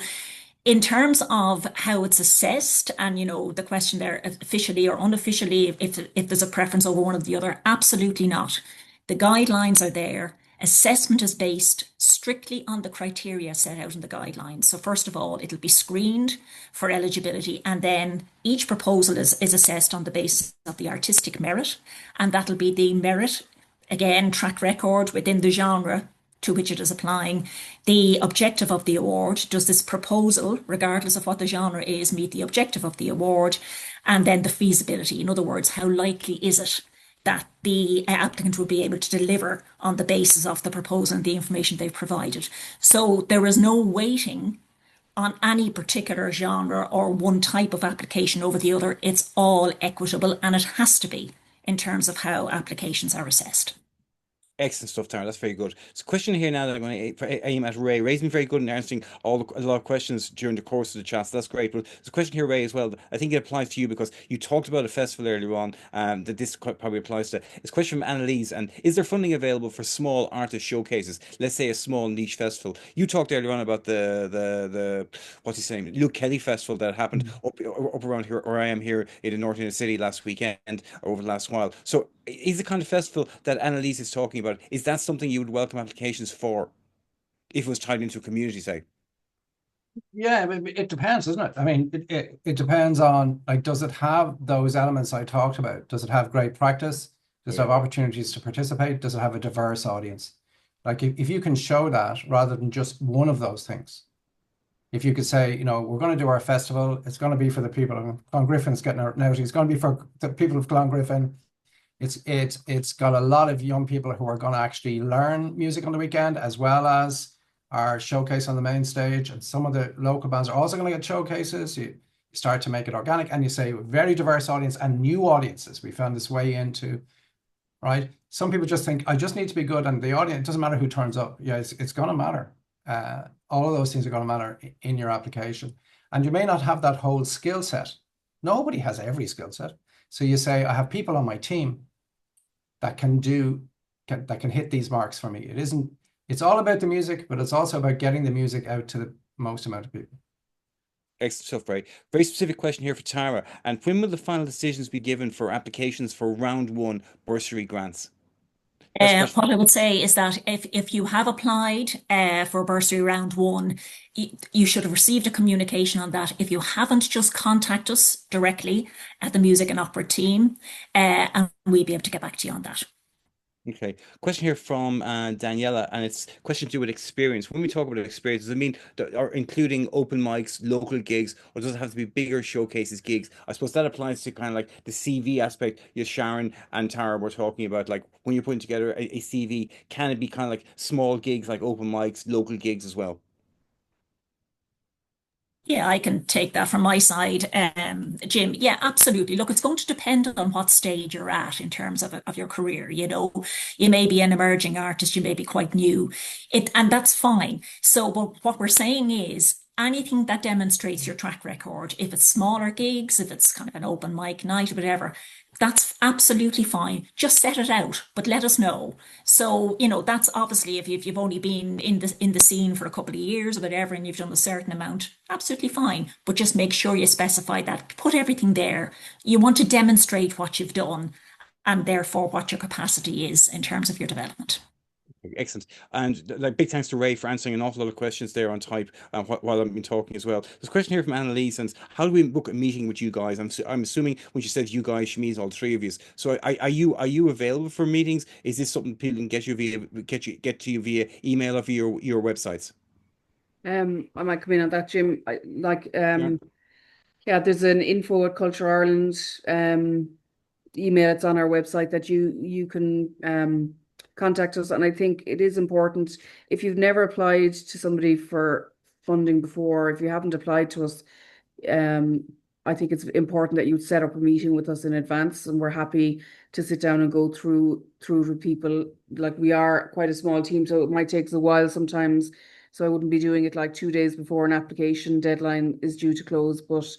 in terms of how it's assessed, and the question there, officially or unofficially, if there's a preference over one or the other, absolutely not. The guidelines are there. Assessment is based strictly on the criteria set out in the guidelines. So first of all, it'll be screened for eligibility, and then each proposal is assessed on the basis of the artistic merit, and that'll be the merit, again, track record within the genre to which it is applying, the objective of the award. Does this proposal, regardless of what the genre is, meet the objective of the award? And then the feasibility. In other words, how likely is it that the applicant will be able to deliver on the basis of the proposal and the information they've provided? So there is no weighting on any particular genre or one type of application over the other. It's all equitable, and it has to be in terms of how applications are assessed. Excellent stuff, Tara. That's very good. So, question here now that I'm going to aim at Ray. Ray's been very good in answering a lot of questions during the course of the chat. So that's great. But there's a question here, Ray, as well. I think it applies to you because you talked about a festival earlier on that this probably applies to. It's a question from Annalise. And is there funding available for small artist showcases? Let's say a small niche festival. You talked earlier on about the what's he saying? Luke Kelly Festival that happened up around here, or I am here in the north end of the city last weekend or over the last while. So is the kind of festival that Annalise is talking about, is that something you would welcome applications for if it was tied into a community, say? Yeah, it depends, doesn't it? I mean, it depends on, like, does it have those elements I talked about? Does it have great practice? Does it have opportunities to participate? Does it have a diverse audience? Like, if you can show that rather than just one of those things, if you could say, we're going to do our festival, it's going to be for the people of Clongriffen's getting out now, it's going to be for the people of Clongriffin. It's got a lot of young people who are going to actually learn music on the weekend, as well as our showcase on the main stage. And some of the local bands are also going to get showcases. You start to make it organic, and you say very diverse audience and new audiences. We found this way into, right? Some people just think, I just need to be good, and the audience, it doesn't matter who turns up. Yeah, it's going to matter. All of those things are going to matter in your application. And you may not have that whole skill set. Nobody has every skill set. So you say, I have people on my team that can hit these marks for me. It's all about the music, but it's also about getting the music out to the most amount of people. Excellent stuff, Ray. Very specific question here for Tara. And when will the final decisions be given for applications for round one bursary grants? That's a question. What I would say is that if you have applied for bursary round one, you should have received a communication on that. If you haven't, just contact us directly at the Music and Opera team, and we'll be able to get back to you on that. Okay. Question here from Daniela, and it's question to do with experience. When we talk about experience, does it mean that are including open mics, local gigs, or does it have to be bigger showcases, gigs? I suppose that applies to kind of like the CV aspect. Yes, Sharon and Tara were talking about like when you're putting together a CV, can it be kind of like small gigs like open mics, local gigs as well? Yeah, I can take that from my side, Jim. Yeah, absolutely. Look, it's going to depend on what stage you're at in terms of your career. You know, you may be an emerging artist, you may be quite new, and that's fine. So, but what we're saying is anything that demonstrates your track record, if it's smaller gigs, if it's kind of an open mic night or whatever, that's absolutely fine. Just set it out, but let us know. So, you know, that's obviously if you've only been in the scene for a couple of years or whatever, and you've done a certain amount, absolutely fine. But just make sure you specify that. Put everything there. You want to demonstrate what you've done and therefore what your capacity is in terms of your development. Excellent. And like big thanks to Ray for answering an awful lot of questions there on type while I've been talking as well. There's a question here from Annalise, and how do we book a meeting with you guys? I'm assuming when she says you guys, she means all three of you. So are you available for meetings? Is this something people can get to you via email or via your websites? I might come in on that, Jim. Sure. Yeah, there's an info at Culture Ireland email. It's on our website that you can contact us. And I think it is important if you've never applied to somebody for funding before, if you haven't applied to us, um, I think it's important that you set up a meeting with us in advance, and we're happy to sit down and go through with people. Like we are quite a small team, so it might take us a while sometimes. So I wouldn't be doing it like 2 days before an application deadline is due to close. But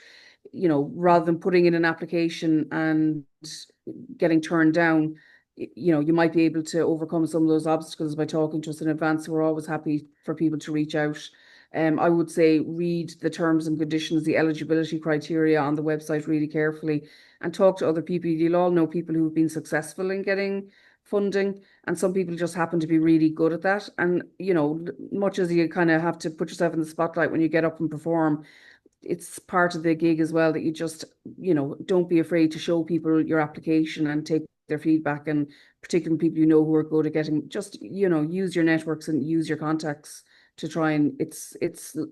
rather than putting in an application and getting turned down, you might be able to overcome some of those obstacles by talking to us in advance. So we're always happy for people to reach out. I would say read the terms and conditions, the eligibility criteria on the website really carefully, and talk to other people. You'll all know people who've been successful in getting funding, and some people just happen to be really good at that. And much as you kind of have to put yourself in the spotlight when you get up and perform, it's part of the gig as well that you just, don't be afraid to show people your application and take their feedback, and particularly people who are good at getting, just, use your networks and use your contacts to try, and it's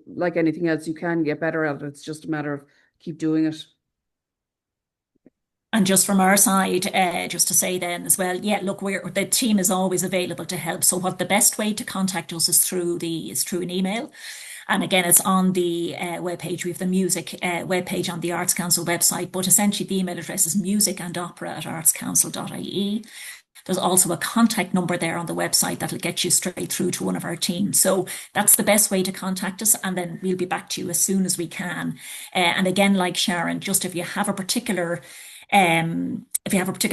like anything else, you can get better at it. It's just a matter of keep doing it. And just from our side, just to say then as well, yeah, look, the team is always available to help. So what the best way to contact us is through an email. And again, it's on the webpage. We have the music webpage on the Arts Council website, but essentially the email address is musicandopera@artscouncil.ie. There's also a contact number there on the website that'll get you straight through to one of our team. So that's the best way to contact us, and then we'll be back to you as soon as we can. And again, like Sharon, just if you have a particular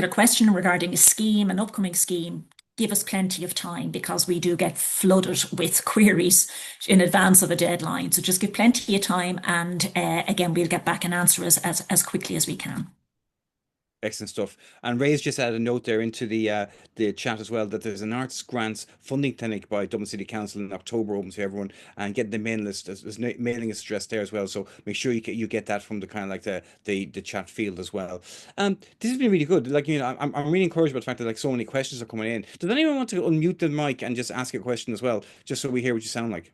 question regarding a scheme, an upcoming scheme, give us plenty of time because we do get flooded with queries in advance of a deadline. So just give plenty of time, and again, we'll get back and answer as quickly as we can. Excellent stuff. And Ray's just added a note there into the chat as well that there's an arts grants funding clinic by Dublin City Council in October, open to everyone, and get the mailing list. There's mailing list address there as well. So make sure you get that from the kind of like the chat field as well. This has been really good. Like I'm really encouraged by the fact that like so many questions are coming in. Does anyone want to unmute the mic and just ask a question as well, just so we hear what you sound like?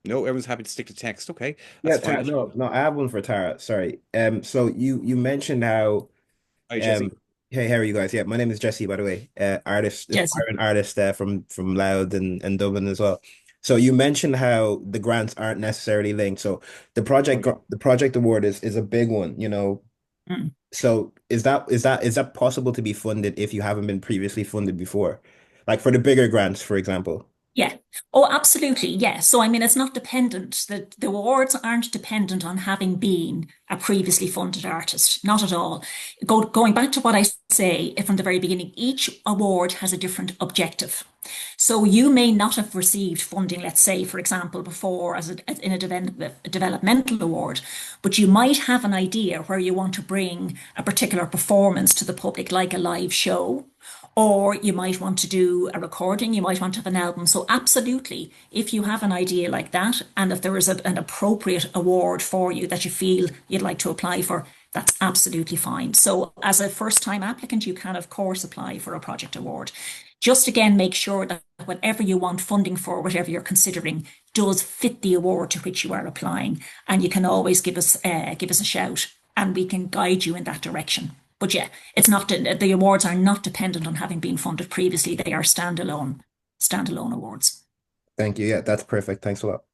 No, everyone's happy to stick to text. Okay, Yeah, that's Tara, fine. no, no, I have one for Tara. Sorry. So you mentioned how Hi, um Jesse. hey, how are you guys? Yeah, my name is Jesse, by the way. Artist, Yes. aspiring artist from Loud and Dublin as well. So you mentioned how the grants aren't necessarily linked. So Right. the project award is a big one, you know. Mm. So is that possible to be funded if you haven't been previously funded before? Like for the bigger grants, for example. Yeah. Oh, absolutely. Yeah. So, I mean, it's not dependent. The awards aren't dependent on having been a previously funded artist. Not at all. Going back to what I say from the very beginning, each award has a different objective. So you may not have received funding, let's say, for example, before in a developmental award, but you might have an idea where you want to bring a particular performance to the public, like a live show, or you might want to do a recording, you might want to have an album. So, absolutely, if you have an idea like that, and if there is an appropriate award for you that you feel you'd like to apply for, that's absolutely fine. So, as a first time applicant, you can, of course, apply for a project award. Just again, make sure that whatever you want funding for, whatever you're considering, does fit the award to which you are applying. And you can always give us a shout, and we can guide you in that direction. But yeah, it's not the awards are not dependent on having been funded previously. They are standalone awards. Thank you. Yeah, that's perfect. Thanks a lot.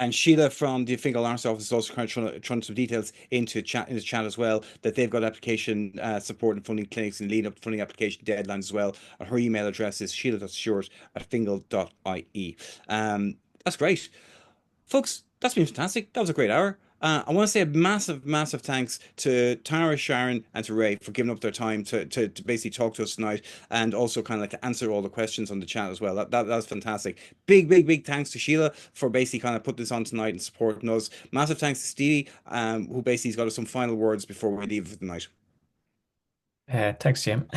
And Sheila from the Fingal Arts Office is also kind of trying some details into the chat as well, that they've got application support and funding clinics and lead up to funding application deadlines as well. And her email address is sheila.stewart@fingal.ie. That's great. Folks, that's been fantastic. That was a great hour. I want to say a massive, massive thanks to Tara, Sharon, and to Ray for giving up their time to basically talk to us tonight, and also kind of like to answer all the questions on the chat as well. That was fantastic. Big, big, big thanks to Sheila for basically kind of putting this on tonight and supporting us. Massive thanks to Stevie, who basically has got us some final words before we leave for the night. Thanks, Jim.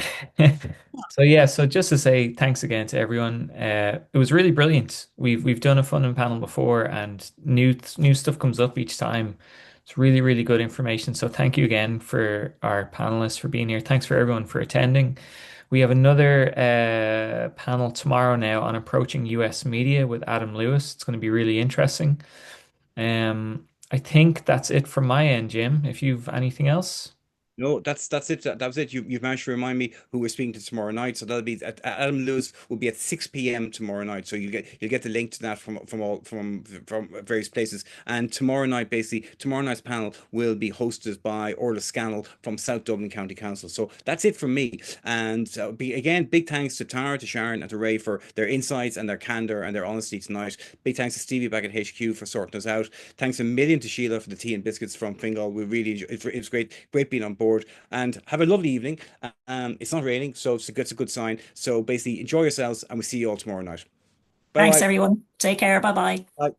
So yeah, so just to say thanks again to everyone. It was really brilliant. We've done a funding panel before, and new stuff comes up each time. It's really, really good information. So thank you again for our panelists for being here. Thanks for everyone for attending. We have another panel tomorrow now on approaching US media with Adam Lewis. It's going to be really interesting. I think that's it from my end, Jim. If you've anything else. No, that's it. That was it. You've managed to remind me who we're speaking to tomorrow night. So that'll be Adam Lewis will be at 6 p.m. tomorrow night. So you'll get the link to that from various places. And tomorrow night, basically, tomorrow night's panel will be hosted by Orla Scannell from South Dublin County Council. So that's it from me. And again, big thanks to Tara, to Sharon, and to Ray for their insights and their candor and their honesty tonight. Big thanks to Stevie back at HQ for sorting us out. Thanks a million to Sheila for the tea and biscuits from Fingal. We really it was great being on board, and have a lovely evening. It's not raining, so it's a good sign. So basically, enjoy yourselves, and we'll see you all tomorrow night. Bye Thanks, bye. everyone. Take care. Bye bye. Bye.